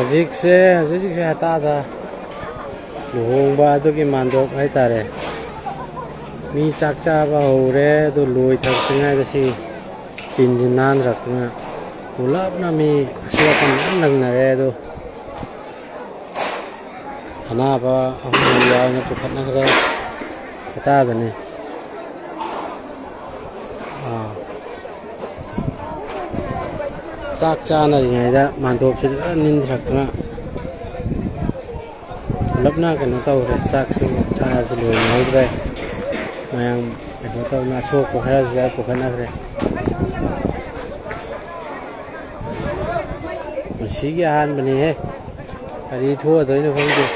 hꯧjikse hatada luhongba adugi mandok haitare mi chak chaba hore du loi thaktingai da si tinjinan rakna pulap na mi aswa kan nagnare do hanaba ahya na pukhatna kare hatada ne chak chana ringaida mandop se nin thakna lapna kan tawre chak su cha su loi noidre mayang beto na sok ko khara ja ko khana kare masigi han bani he ari thua doi no khangde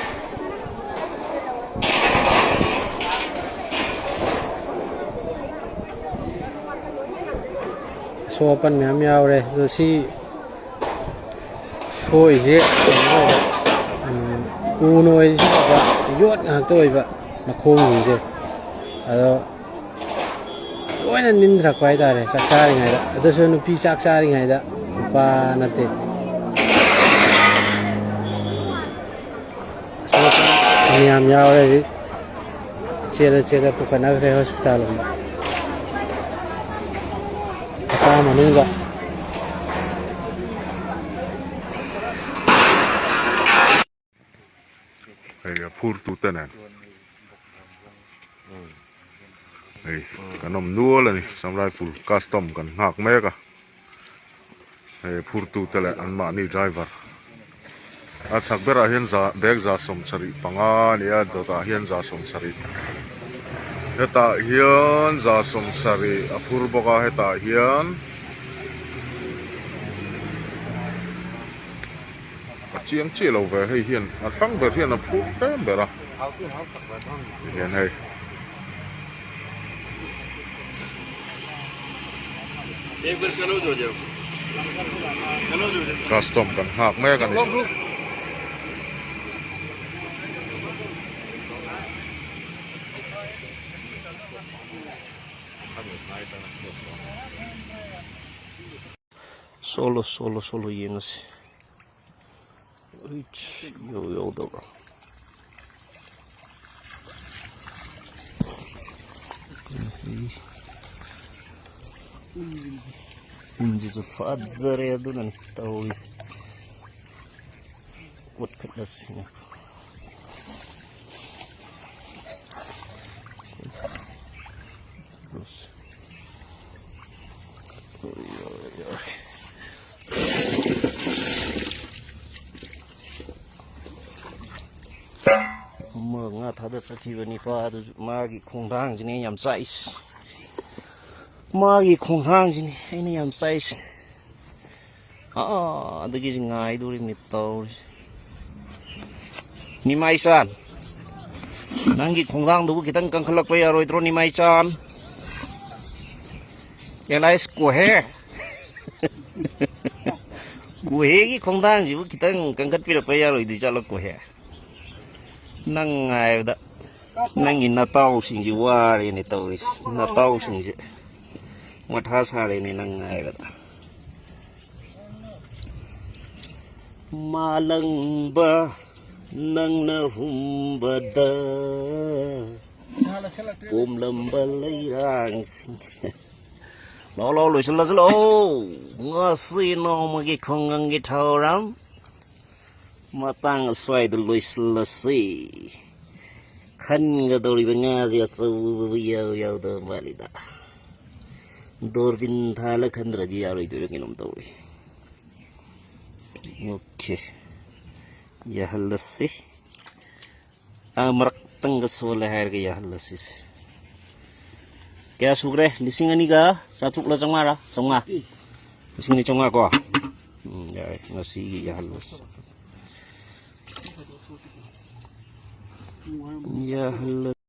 so pan myam yaure do si soi je uno ai ba yot ngak toi ba makhong ni je ado loina nindrak pai dare chak chari ngai da ado so nu pi chak chari ngai da pa nate so myam yaure chera pukana kare hospital ma ta manunga pur tu tenan kanom nuola ni samurai full custom kan hak meka pur tu tele an ma ni driver at sakbera hian za bag za som sari panga ni a dota hian za som sari heta hian za som sari a pur boka heta hian chiang chi lo ve hei hian a thang ber hian a phu tem bera hian hei एक बार कलो जो जाओ custom kan hak me kan solo yengas yo do Hindi so fadzar ya do nan tawi what kelas ni Nga thada sakhi bani pa magi khongdang jini yam size magi khongdang jini ini yam size adagi ngai duri ni taw ni mai san nangi khongdang du kitang kangkhalak pa yaroi tro ni mai chan yalais ko he ko he gi khongdang ji kitang kangkhat pi pa yaroi du chalak ko he nang ngai da nang in na tau sing ji wari ni tau is na tau sing ji matha sare ni nang ngai da malang ba nang na hum ba da pom lam ba lai rang sing lo lo sala sala nga si no ma gi khong ang gi thau ram matang swai du luis lasi kan ga dori banga ya so ya da malida dorvin thala khandra di ya roi du nginom tawi okay ya halasi amrak tang sola hair ga ya halasi kya sugre lising ani ga satuk la changmara songa lising ni chonga ko ya ngasi ya halasi ya